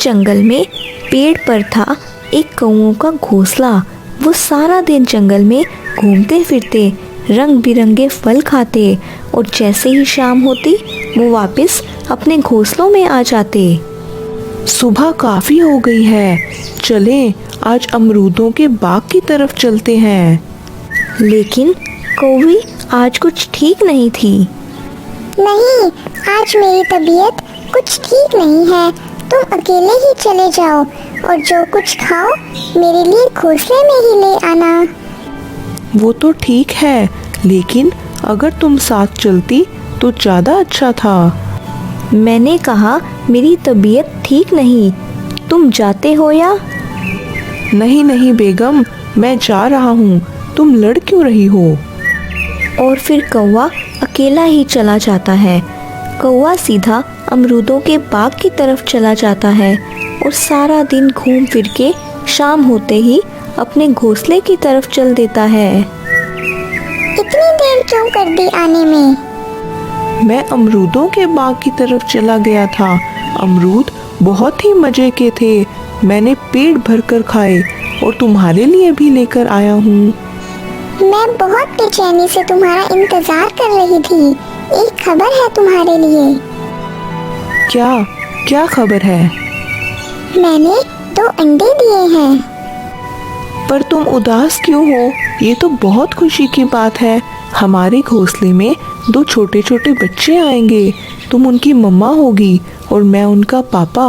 जंगल में पेड़ पर था एक कौओं का घोंसला। वो सारा दिन जंगल में घूमते फिरते रंग बिरंगे फल खाते और जैसे ही शाम होती वो वापस अपने घोंसलों में आ जाते। सुबह काफी हो गई है, चलें आज अमरूदों के बाग की तरफ चलते हैं। लेकिन कौवी आज कुछ ठीक नहीं थी। नहीं, आज मेरी तबीयत कुछ ठीक नहीं है। तुम अकेले ही चले जाओ और जो कुछ खाओ मेरे लिए घोंसले में ही ले आना। वो तो ठीक है, लेकिन अगर तुम साथ चलती तो ज़्यादा अच्छा था। मैंने कहा मेरी तबीयत ठीक नहीं, तुम जाते हो या? नहीं नहीं बेगम, मैं जा रहा हूँ, तुम लड़ क्यों रही हो? और फिर कौवा अकेला ही चला जाता है। कौवा सीधा अमरूदों के बाग की तरफ चला जाता है और सारा दिन घूम फिर के शाम होते ही अपने घोंसले की तरफ चल देता है। इतनी देर क्यों कर दी आने में? मैं अमरूदों के बाग की तरफ चला गया था। अमरूद बहुत ही मजे के थे, मैंने पेट भर कर खाए और तुम्हारे लिए भी लेकर आया हूँ। मैं बहुत बेचैनी से तुम्हारा इंतजार कर रही थी। एक खबर है तुम्हारे लिए। क्या क्या खबर है? मैंने 2 अंडे दिए हैं। पर तुम उदास क्यों हो? ये तो बहुत खुशी की बात है। हमारे घोंसले में 2 छोटे छोटे बच्चे आएंगे। तुम उनकी मम्मा होगी और मैं उनका पापा।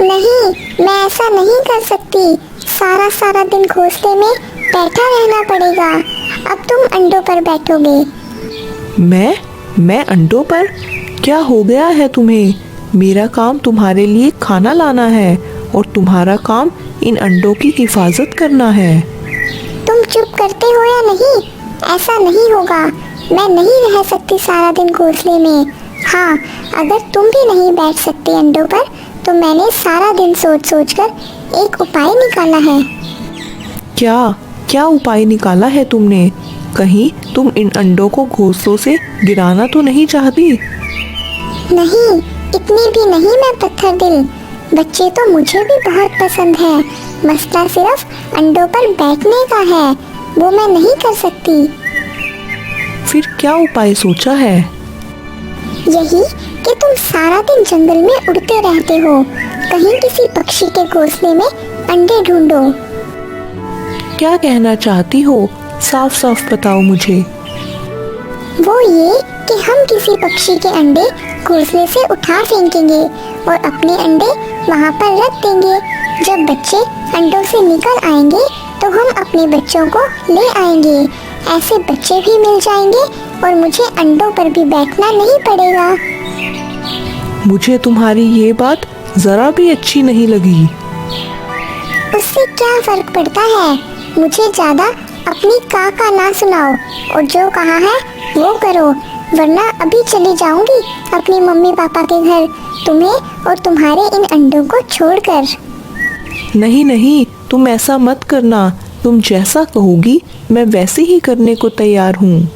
नहीं, मैं ऐसा नहीं कर सकती। सारा दिन घोंसले में बैठा रहना पड़ेगा। अब तुम अंडों पर बैठोगे। मैं अंडों पर? क्या हो गया है तुम्हें? मेरा काम तुम्हारे लिए खाना लाना है और तुम्हारा काम इन अंडों की हिफाजत करना है। तुम चुप करते हो या नहीं? ऐसा नहीं होगा। मैं नहीं रह सकती सारा दिन घोंसले में। हाँ, अगर तुम भी नहीं बैठ सकते अंडों पर तो मैंने सारा दिन सोच कर एक उपाय निकाला है। क्या उपाय निकाला है तुमने? कहीं तुम इन अंडों को घोंसलों से गिराना तो नहीं चाहती? नहीं, इतनी भी नहीं मैं पत्थर दिल। बच्चे तो मुझे भी बहुत पसंद है। मसला सिर्फ अंडों पर बैठने का है, वो मैं नहीं कर सकती। फिर क्या उपाय सोचा है? यही कि तुम सारा दिन जंगल में उड़ते रहते हो। कहीं किसी पक्षी के घोंसले में अंडे ढूंढो। क्या कहना चाहती हो? साफ साफ बताओ मुझे। वो ये कि हम किसी पक्षी के अंडे घोंसले से उठा फेंकेंगे और अपने अंडे वहाँ पर रख देंगे। जब बच्चे अंडों से निकल आएंगे तो हम अपने बच्चों को ले आएंगे। ऐसे बच्चे भी मिल जाएंगे और मुझे अंडों पर भी बैठना नहीं पड़ेगा। मुझे तुम्हारी ये बात जरा भी अच्छी नहीं लगी। उससे क्या फर्क पड़ता है? मुझे ज्यादा अपनी का ना सुनाओ और जो कहा है वो करो, वरना अभी चली जाऊंगी अपनी मम्मी पापा के घर, तुम्हें और तुम्हारे इन अंडों को छोड़कर। नहीं, तुम ऐसा मत करना। तुम जैसा कहोगी मैं वैसे ही करने को तैयार हूँ।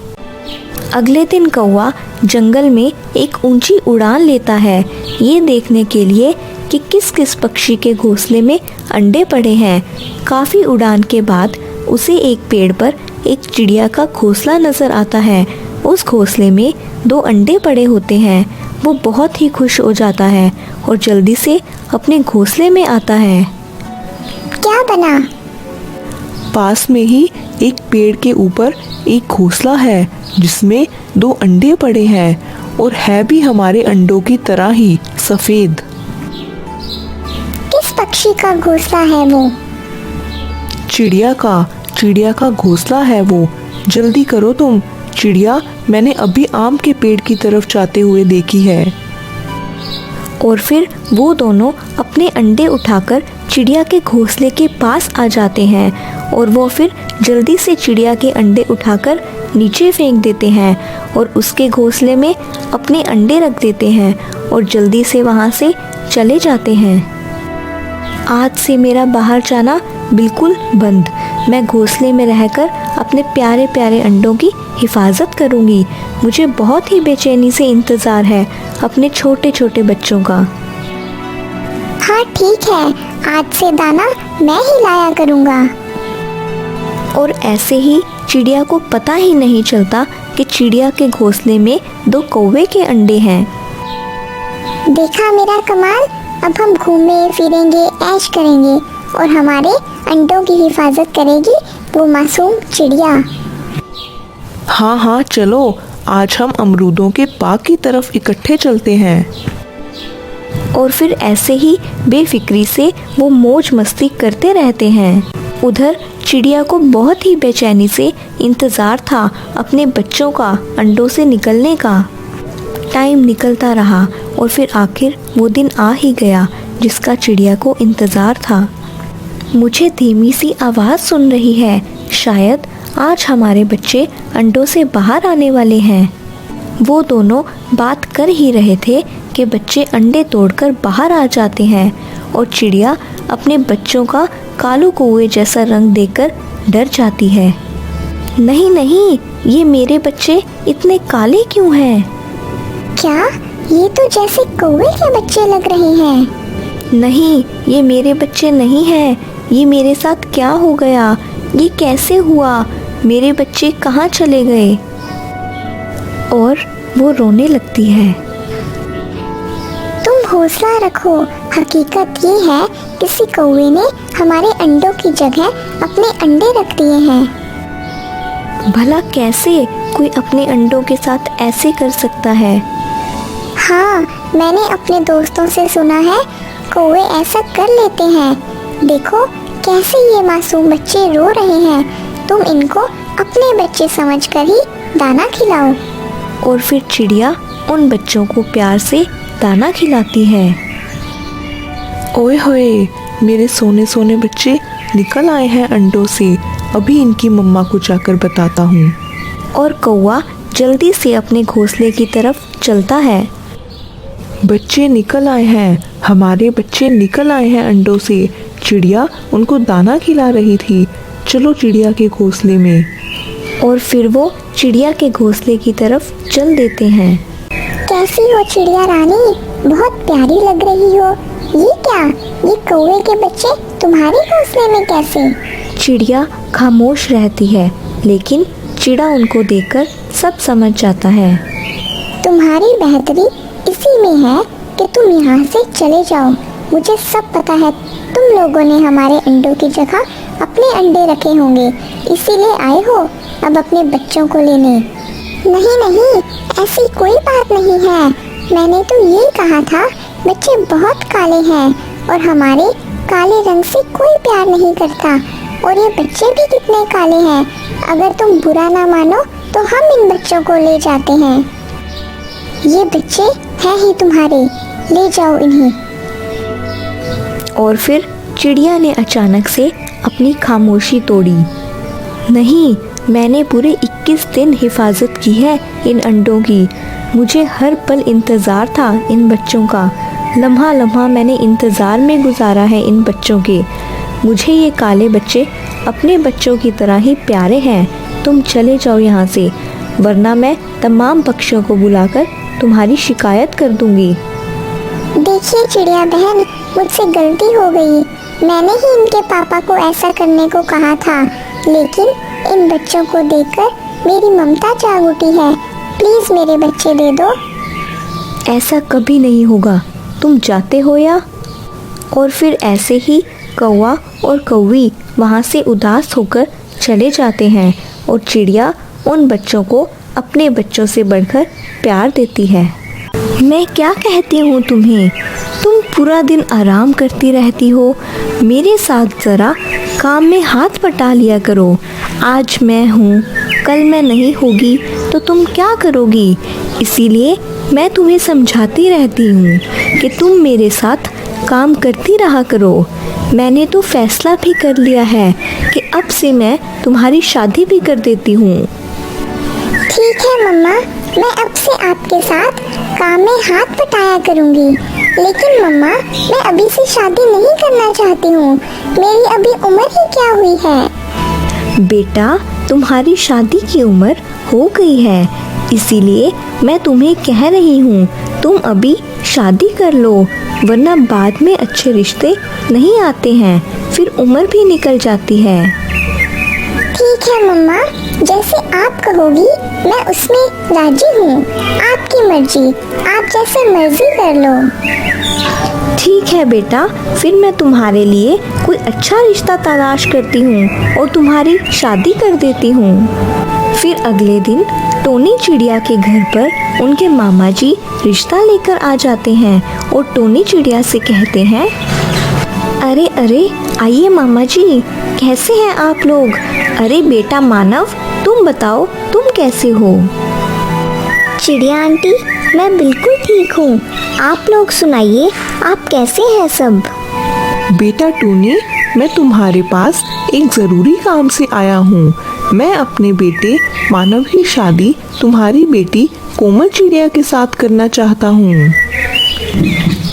अगले दिन कौवा जंगल में एक ऊंची उड़ान लेता है, ये देखने के लिए कि किस किस पक्षी के घोंसले में अंडे पड़े हैं। काफ़ी उड़ान के बाद उसे एक पेड़ पर एक चिड़िया का घोंसला नज़र आता है। उस घोंसले में 2 अंडे पड़े होते हैं। वो बहुत ही खुश हो जाता है और जल्दी से अपने घोंसले में आता है। क्या बना? पास में ही एक पेड़ के ऊपर एक घोंसला है जिसमें 2 अंडे पड़े हैं और है भी हमारे अंडों की तरह ही सफ़ेद। किस पक्षी का घोंसला है वो? चिड़िया का घोंसला है वो। जल्दी करो तुम। चिड़िया मैंने अभी आम के पेड़ की तरफ जाते हुए देखी है। और फिर वो दोनों अपने अंडे उठाकर चिड़िया के घोंसले के पास आ जाते हैं और वो फिर जल्दी से चिड़िया के अंडे उठाकर नीचे फेंक देते हैं और उसके घोंसले में अपने अंडे रख देते हैं और जल्दी से वहाँ से चले जाते हैं। आज से मेरा बाहर जाना बिल्कुल बंद। मैं घोंसले में रहकर अपने प्यारे प्यारे अंडों की हिफाजत करूँगी। मुझे बहुत ही बेचैनी से इंतज़ार है अपने छोटे छोटे बच्चों का। हाँ ठीक है, आज से दाना मैं ही लाया करूँगा। और ऐसे ही चिड़िया को पता ही नहीं चलता कि चिड़िया के घोंसले में 2 कौवे के अंडे हैं। देखा मेरा कमाल, अब हम घूमे फिरेंगे, ऐश करेंगे और हमारे अंडों की हिफाजत करेगी वो मासूम चिड़िया। हाँ हाँ चलो, आज हम अमरूदों के बाग की तरफ इकट्ठे चलते हैं। और फिर ऐसे ही बेफिक्री से वो मौज मस्ती करते रहते हैं। उधर चिड़िया को बहुत ही बेचैनी से इंतज़ार था अपने बच्चों का अंडों से निकलने का। टाइम निकलता रहा और फिर आखिर वो दिन आ ही गया जिसका चिड़िया को इंतज़ार था। मुझे धीमी सी आवाज़ सुन रही है, शायद आज हमारे बच्चे अंडों से बाहर आने वाले हैं। वो दोनों बात कर ही रहे थे कि बच्चे अंडे तोड़कर बाहर आ जाते हैं और चिड़िया अपने बच्चों का कालू कौवे जैसा रंग देखकर डर जाती है। नहीं नहीं, ये मेरे बच्चे इतने काले क्यों हैं? क्या ये तो जैसे कौवे के बच्चे लग रहे हैं। नहीं, ये मेरे बच्चे नहीं हैं। ये मेरे साथ क्या हो गया? ये कैसे हुआ? मेरे बच्चे कहाँ चले गए? और वो रोने लगती है। तुम हौसला रखो, हकीकत ये है किसी कौवे ने हमारे अंडों की जगह अपने अंडे रख दिए हैं। भला कैसे कोई अपने अंडों के साथ ऐसे कर सकता है? हाँ, मैंने अपने दोस्तों से सुना है कौवे ऐसा कर लेते हैं। देखो कैसे ये मासूम बच्चे रो रहे हैं। तुम इनको अपने बच्चे समझकर ही दाना खिलाओ। और फिर चिड़िया उन बच्चों को प्यार से दाना खिलाती है। ओए होए, मेरे सोने सोने बच्चे निकल आए हैं अंडों से। अभी इनकी मम्मा को जाकर बताता हूँ। और कौवा जल्दी से अपने घोंसले की तरफ चलता है। बच्चे निकल आए हैं, हमारे बच्चे निकल आए हैं अंडों से। चिड़िया उनको दाना खिला रही थी। चलो चिड़िया के घोंसले में। और फिर वो चिड़िया के घोंसले की तरफ चल देते हैं। कैसी हो चिड़िया रानी, बहुत प्यारी लग रही हो। ये क्या, ये कौवे के बच्चे तुम्हारे घोंसले में कैसे? चिड़िया खामोश रहती है, लेकिन चिड़ा उनको देखकर सब समझ जाता है। तुम्हारी बेहतरी इसी में है कि तुम यहाँ से चले जाओ। मुझे सब पता है, तुम लोगों ने हमारे अंडों की जगह अपने अंडे रखे होंगे, इसीलिए आए हो अब अपने बच्चों को लेने। नहीं नहीं, ऐसी कोई बात नहीं है। मैंने तो ये कहा था बच्चे बहुत काले हैं और हमारे काले रंग से कोई प्यार नहीं करता। और ये बच्चे भी कितने काले हैं। अगर तुम बुरा ना मानो तो हम इन बच्चों को ले जाते हैं। ये बच्चे हैं ही तुम्हारे, ले जाओ इन्हें। और फिर चिड़िया ने अचानक से अपनी खामोशी तोड़ी। नहीं, मैंने पूरे 21 दिन हिफाजत की है इन अंडों की। मुझे हर पल इंतज़ार था इन बच्चों का। लम्हा लम्हा मैंने इंतज़ार में गुजारा है इन बच्चों के। मुझे ये काले बच्चे अपने बच्चों की तरह ही प्यारे हैं। तुम चले जाओ यहाँ से, वरना मैं तमाम पक्षियों को बुलाकर तुम्हारी शिकायत कर दूंगी। देखिए चिड़िया बहन, मुझसे गलती हो गई। मैंने ही इनके पापा को ऐसा करने को कहा था, लेकिन इन बच्चों को देखकर मेरी ममता जाग उठी है। प्लीज़ मेरे बच्चे दे दो। ऐसा कभी नहीं होगा, तुम जाते हो या? और फिर ऐसे ही कौवा और कौवी वहाँ से उदास होकर चले जाते हैं और चिड़िया उन बच्चों को अपने बच्चों से बढ़कर प्यार देती है। मैं क्या कहती हूँ तुम्हें, तुम पूरा दिन आराम करती रहती हो। मेरे साथ ज़रा काम में हाथ बटा लिया करो। आज मैं हूँ, कल मैं नहीं होगी तो तुम क्या करोगी? इसीलिए मैं तुम्हें समझाती रहती हूँ कि तुम मेरे साथ काम करती रहा करो। मैंने तो फैसला भी कर लिया है कि अब से मैं तुम्हारी शादी भी कर देती हूँ। ठीक है मम्मा, मैं अब से आपके साथ काम में हाथ बटाया करूँगी। लेकिन मम्मा, मैं अभी से शादी नहीं करना चाहती हूँ। मेरी अभी उम्र ही क्या हुई है। बेटा, तुम्हारी शादी की उम्र हो गई है, इसीलिए मैं तुम्हें कह रही हूँ तुम अभी शादी कर लो, वरना बाद में अच्छे रिश्ते नहीं आते हैं, फिर उम्र भी निकल जाती है। ठीक है मम्मा, जैसे आप कहोगी मैं उसमें राजी हूँ। आपकी मर्जी, आप जैसे मर्जी कर लो। ठीक है बेटा, फिर मैं तुम्हारे लिए कोई अच्छा रिश्ता तलाश करती हूँ और तुम्हारी शादी कर देती हूँ। फिर अगले दिन टोनी चिड़िया के घर पर उनके मामा जी रिश्ता लेकर आ जाते हैं और टोनी चिड़िया से कहते हैं, अरे अरे आइए मामा जी, कैसे हैं आप लोग? अरे बेटा मानव, तुम बताओ तुम कैसे हो? चिड़िया आंटी, मैं बिल्कुल ठीक हूँ। आप लोग सुनाइए, आप कैसे हैं सब? बेटा टोनी, मैं तुम्हारे पास एक ज़रूरी काम से आया हूँ। मैं अपने बेटे मानव की शादी तुम्हारी बेटी कोमल चिड़िया के साथ करना चाहता हूँ।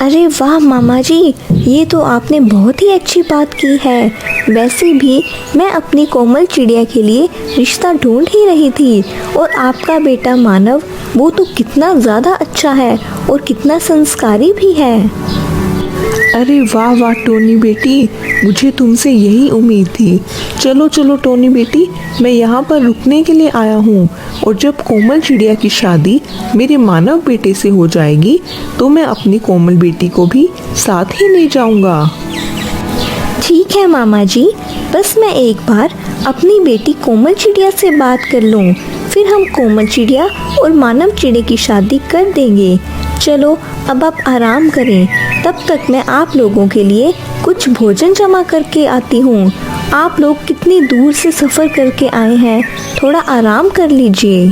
अरे वाह मामा जी, ये तो आपने बहुत ही अच्छी बात की है। वैसे भी मैं अपनी कोमल चिड़िया के लिए रिश्ता ढूंढ ही रही थी, और आपका बेटा मानव वो तो कितना ज़्यादा अच्छा है और कितना संस्कारी भी है। अरे वाह वाह टोनी बेटी, मुझे तुमसे यही उम्मीद थी। चलो चलो टोनी बेटी, मैं यहाँ पर रुकने के लिए आया हूँ, और जब कोमल चिड़िया की शादी मेरे मानव बेटे से हो जाएगी तो मैं अपनी कोमल बेटी को भी साथ ही ले जाऊँगा। ठीक है मामा जी, बस मैं एक बार अपनी बेटी कोमल चिड़िया से बात कर लूँ, फिर हम कोमल चिड़िया और मानव चिड़े की शादी कर देंगे। चलो अब आप आराम करें, तब तक मैं आप लोगों के लिए कुछ भोजन जमा करके आती हूँ। आप लोग कितनी दूर से सफ़र करके आए हैं, थोड़ा आराम कर लीजिए।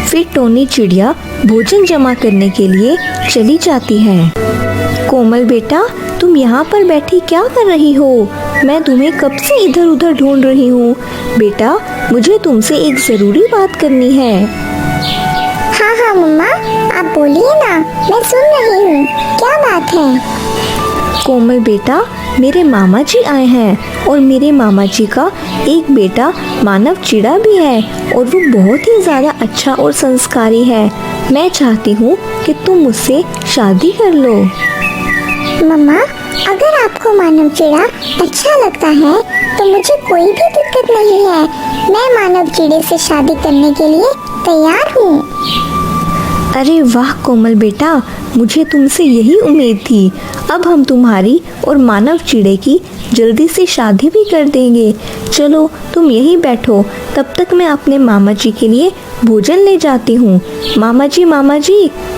फिर टोनी चिड़िया भोजन जमा करने के लिए चली जाती है। कोमल बेटा, तुम यहाँ पर बैठी क्या कर रही हो? मैं तुम्हें कब से इधर उधर ढूंढ रही हूँ। बेटा, मुझे तुमसे एक ज़रूरी बात करनी है। हाँ हाँ मम्मा, आप बोलिए ना, मैं सुन रही हूँ। क्या बात है? कोमल बेटा, मेरे मामा जी आए हैं और मेरे मामा जी का एक बेटा मानव चिड़ा भी है, और वो बहुत ही ज़्यादा अच्छा और संस्कारी है। मैं चाहती हूँ कि तुम मुझसे शादी कर लो। मम्मा, अगर आपको मानव चिड़ा अच्छा लगता है तो मुझे कोई भी दिक्कत नहीं है। मैं मानव चिड़े से शादी करने के लिए तैयार हूँ। अरे वाह कोमल बेटा, मुझे तुमसे यही उम्मीद थी। अब हम तुम्हारी और मानव चिड़े की जल्दी से शादी भी कर देंगे। चलो तुम यहीं बैठो, तब तक मैं अपने मामा जी के लिए भोजन ले जाती हूँ। मामा जी,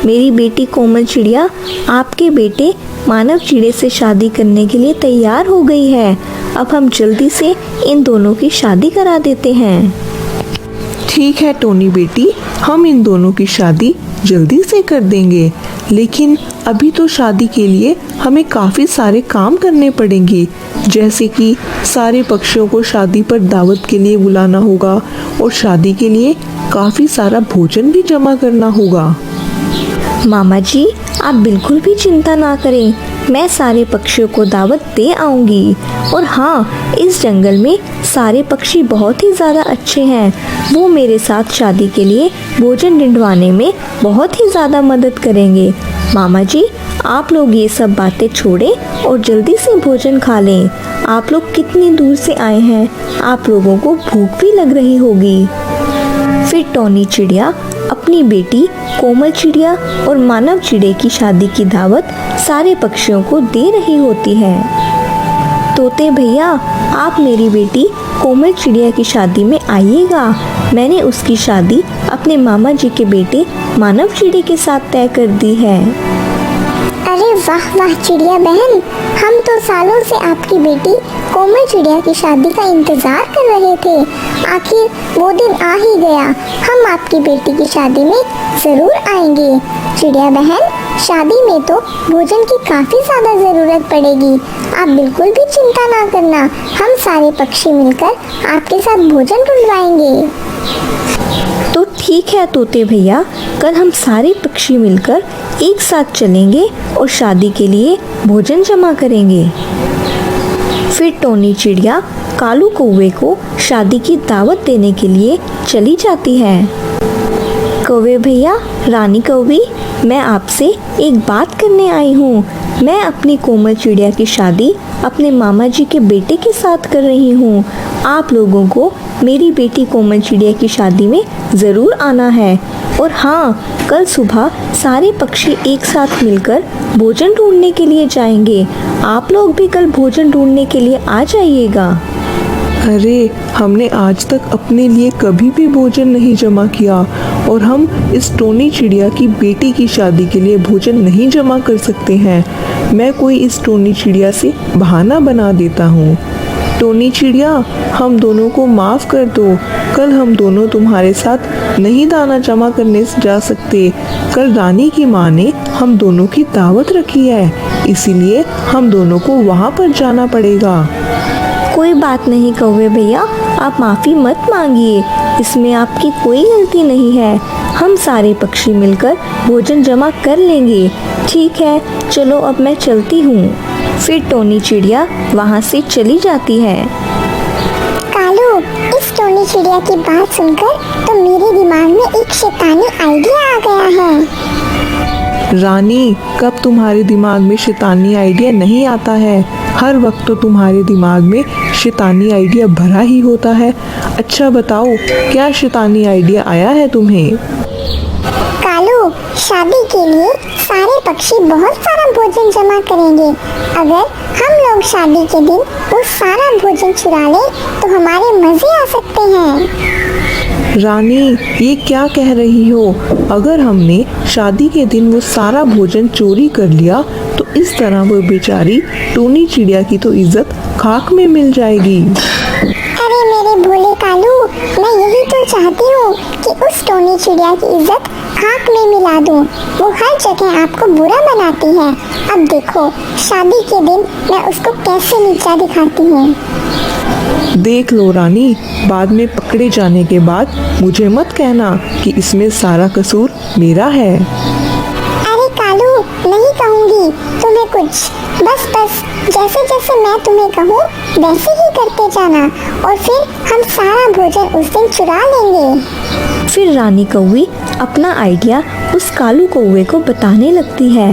मेरी बेटी कोमल चिड़िया आपके बेटे मानव चिड़े से शादी करने के लिए तैयार हो गई है। अब हम जल्दी से इन दोनों की शादी करा देते हैं। ठीक है टोनी बेटी, हम इन दोनों की शादी जल्दी से कर देंगे, लेकिन अभी तो शादी के लिए हमें काफ़ी सारे काम करने पड़ेंगे, जैसे कि सारे पक्षियों को शादी पर दावत के लिए बुलाना होगा और शादी के लिए काफ़ी सारा भोजन भी जमा करना होगा। मामा जी, आप बिल्कुल भी चिंता ना करें, मैं सारे पक्षियों को दावत दे आऊँगी। और हाँ, इस जंगल में सारे पक्षी बहुत ही ज़्यादा अच्छे हैं, वो मेरे साथ शादी के लिए भोजन ढूंढवाने में बहुत ही ज़्यादा मदद करेंगे। मामा जी, आप लोग ये सब बातें छोड़ें और जल्दी से भोजन खा लें। आप लोग कितनी दूर से आए हैं, आप लोगों को भूख भी लग रही होगी। फिर टोनी चिड़िया अपनी बेटी कोमल चिड़िया और मानव चिड़े की शादी की दावत सारे पक्षियों को दे रही होती है। तोते भैया, आप मेरी बेटी कोमल चिड़िया की शादी में आइएगा। मैंने उसकी शादी अपने मामा जी के बेटे मानव चिड़े के साथ तय कर दी है। अरे वाह वाह चिड़िया बहन, हम तो सालों से आपकी बेटी कोमल चिड़िया की शादी का इंतजार कर रहे थे। आखिर वो दिन आ ही गया। हम आपकी बेटी की शादी में ज़रूर आएंगे। चिड़िया बहन, शादी में तो भोजन की काफ़ी ज़्यादा ज़रूरत पड़ेगी। आप बिल्कुल भी चिंता ना करना, हम सारे पक्षी मिलकर आपके साथ भोजन ढूंढवाएंगे। तो ठीक है तोते भैया, कल हम सारे पक्षी मिलकर एक साथ चलेंगे और शादी के लिए भोजन जमा करेंगे। फिर टोनी चिड़िया कालू कौवे को शादी की दावत देने के लिए चली जाती है। कौवे भैया, रानी कौवी, मैं आपसे एक बात करने आई हूँ। मैं अपनी कोमल चिड़िया की शादी अपने मामा जी के बेटे के साथ कर रही हूँ। आप लोगों को मेरी बेटी कोमल चिड़िया की शादी में ज़रूर आना है। और हाँ, कल सुबह सारे पक्षी एक साथ मिलकर भोजन ढूंढने के लिए जाएंगे। आप लोग भी कल भोजन ढूंढने के लिए आ जाइएगा। अरे, हमने आज तक अपने लिए कभी भी भोजन नहीं जमा किया और हम इस टोनी चिड़िया की बेटी की शादी के लिए भोजन नहीं जमा कर सकते हैं। मैं कोई इस टोनी चिड़िया से बहाना बना देता हूँ। टोनी चिड़िया, हम दोनों को माफ़ कर दो। कल हम दोनों तुम्हारे साथ नहीं दाना जमा करने जा सकते। कल रानी की माँ ने हम दोनों की दावत रखी है, इसीलिए हम दोनों को वहाँ पर जाना पड़ेगा। कोई बात नहीं कौवे भैया, आप माफ़ी मत मांगिए, इसमें आपकी कोई गलती नहीं है। हम सारे पक्षी मिलकर भोजन जमा कर लेंगे। ठीक है, चलो अब मैं चलती हूँ। फिर टोनी चिड़िया वहाँ से चली जाती है। कालू, इस टोनी चिड़िया की बात सुनकर तो मेरे दिमाग में एक शैतानी आइडिया आ गया है। रानी, कब तुम्हारे दिमाग में शैतानी आइडिया नहीं आता है? हर वक्त तो तुम्हारे दिमाग में शैतानी आइडिया भरा ही होता है। अच्छा बताओ, क्या शैतानी आइडिया आया है तुम्हें? कालू, शादी के लिए सारे पक्षी बहुत सारा भोजन जमा करेंगे। अगर हम लोग शादी के दिन वो सारा भोजन चुरा लें तो हमारे मजे आ सकते हैं। रानी, ये क्या कह रही हो? अगर हमने शादी के दिन वो सारा भोजन चोरी कर लिया तो इस तरह वो बेचारी टोनी चिड़िया की तो इज्जत खाक में मिल जाएगी। अरे मेरे भोले कालू, मैं यही तो चाहती हूँ कि उस टोनी चिड़िया की इज्जत खाक में मिला दूँ। वो हर जगह आपको बुरा बनाती है। अब देखो, शादी के दिन मैं उसको कैसे नीचा दिखाती हूँ। देख लो रानी, बाद में पकड़े जाने के बाद मुझे मत कहना कि इसमें सारा कसूर मेरा है। अरे कालू, नहीं कहूँगी तुम्हें कुछ। बस जैसे जैसे मैं तुम्हें कहूँ वैसे ही करते जाना और फिर हम सारा भोजन उस दिन चुरा लेंगे। फिर रानी कौवी अपना आइडिया उस कालू कौवे को बताने लगती है।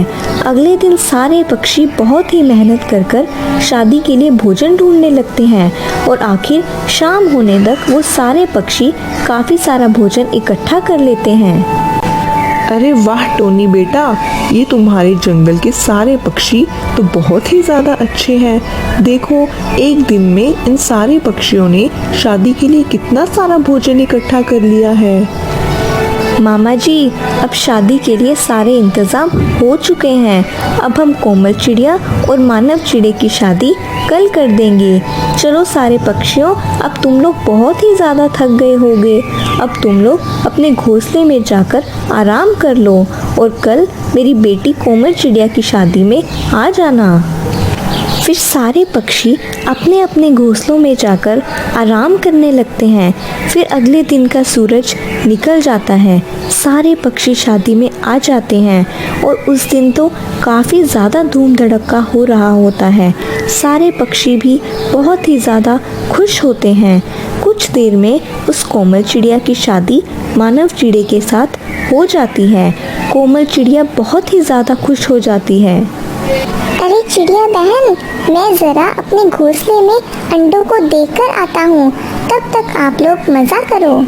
अगले दिन सारे पक्षी बहुत ही मेहनत कर कर शादी के लिए भोजन ढूंढने लगते हैं और आखिर शाम होने तक वो सारे पक्षी काफ़ी सारा भोजन इकट्ठा कर लेते हैं। अरे वाह टोनी बेटा, ये तुम्हारे जंगल के सारे पक्षी तो बहुत ही ज़्यादा अच्छे हैं। देखो, एक दिन में इन सारे पक्षियों ने शादी के लिए कितना सारा भोजन इकट्ठा कर लिया है। मामा जी, अब शादी के लिए सारे इंतज़ाम हो चुके हैं। अब हम कोमल चिड़िया और मानव चिड़े की शादी कल कर देंगे। चलो सारे पक्षियों, अब तुम लोग बहुत ही ज़्यादा थक गए होगे। अब तुम लोग अपने घोंसले में जाकर आराम कर लो और कल मेरी बेटी कोमल चिड़िया की शादी में आ जाना। फिर सारे पक्षी अपने अपने घोंसलों में जाकर आराम करने लगते हैं। फिर अगले दिन का सूरज निकल जाता है। सारे पक्षी शादी में आ जाते हैं और उस दिन तो काफ़ी ज़्यादा धूम धड़क्का हो रहा होता है। सारे पक्षी भी बहुत ही ज़्यादा खुश होते हैं। कुछ देर में उस कोमल चिड़िया की शादी मानव चिड़े के साथ हो जाती है। कोमल चिड़िया बहुत ही ज़्यादा खुश हो जाती है। अरे चिड़िया बहन, मैं ज़रा अपने घोंसले में अंडों को देखकर आता हूँ। तब तक आप लोग मज़ा करो।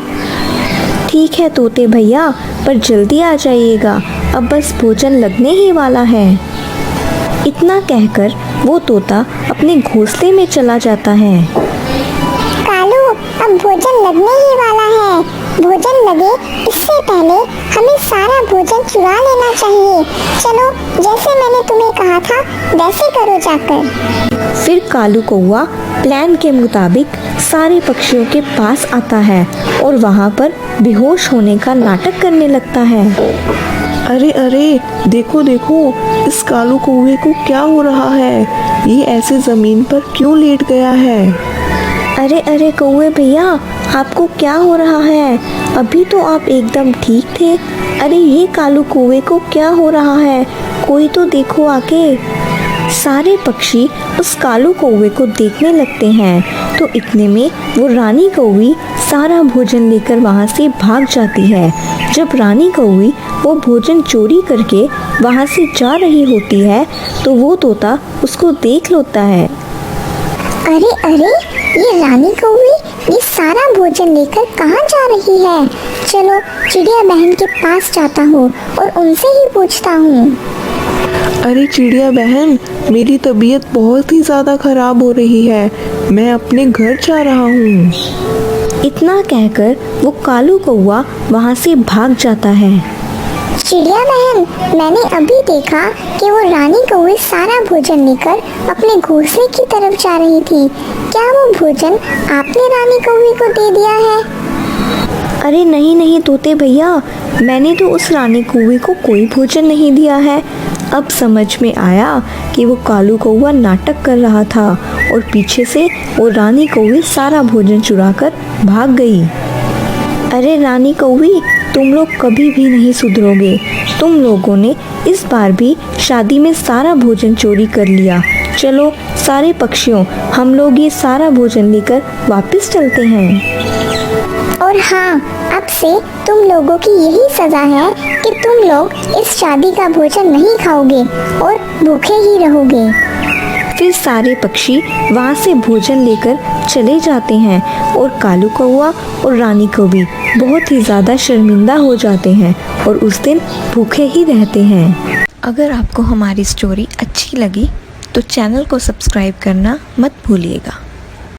ठीक है तोते भैया, पर जल्दी आ जाइएगा, अब बस भोजन लगने ही वाला है। इतना कहकर वो तोता अपने घोंसले में चला जाता है। कालू, अब भोजन लगने ही वाला है। भोजन लगे इससे पहले हमें सारा भोजन चुरा लेना चाहिए। चलो, जैसे मैंने तुम्हें कहा था वैसे करो जाकर। फिर कालू कौवा प्लान के मुताबिक सारे पक्षियों के पास आता है और वहाँ पर बेहोश होने का नाटक करने लगता है। अरे अरे, देखो देखो, इस कालू कौवे को क्या हो रहा है? ये ऐसे ज़मीन पर क्यों लेट गया है? अरे अरे कौवे भैया, आपको क्या हो रहा है? अभी तो आप एकदम ठीक थे। अरे ये कालू कौवे को क्या हो रहा है? कोई तो देखो आके। सारे पक्षी उस कालू कौवे को देखने लगते हैं। तो इतने में वो रानी कौवी सारा भोजन लेकर वहाँ से भाग जाती है। जब रानी कौवी वो भोजन चोरी करके वहाँ से जा रही होती है तो वो तोता उसको देख लेता है। अरे अरे, ये रानी कौवी ये सारा भोजन लेकर कहाँ जा रही है? चलो चिड़िया बहन के पास जाता हूँ और उनसे ही पूछता हूँ। अरे चिड़िया बहन, मेरी तबीयत बहुत ही ज़्यादा खराब हो रही है, मैं अपने घर जा रहा हूँ। इतना कहकर वो कालू कौवा वहाँ से भाग जाता है। चिड़िया बहन, मैंने अभी देखा कि वो रानी कौवी सारा भोजन लेकर अपने घोंसले की तरफ जा रही थी। क्या वो भोजन आपने रानी कौवी को दे दिया है? अरे नहीं नहीं तोते भैया, मैंने तो उस रानी कौवे को कोई भोजन नहीं दिया है। अब समझ में आया कि वो कालू कौवा नाटक कर रहा था और पीछे से वो रानी कौवी सारा भोजन चुराकर भाग गई। अरे रानी कौवी, तुम लोग कभी भी नहीं सुधरोगे। तुम लोगों ने इस बार भी शादी में सारा भोजन चोरी कर लिया। चलो सारे पक्षियों, हम लोग ये सारा भोजन लेकर वापस चलते हैं। और हाँ, अब से तुम लोगों की यही सजा है कि तुम लोग इस शादी का भोजन नहीं खाओगे और भूखे ही रहोगे। फिर सारे पक्षी वहाँ से भोजन लेकर चले जाते हैं और कालू कौवा और रानी कौवी बहुत ही ज़्यादा शर्मिंदा हो जाते हैं और उस दिन भूखे ही रहते हैं। अगर आपको हमारी स्टोरी अच्छी लगी तो चैनल को सब्सक्राइब करना मत भूलिएगा।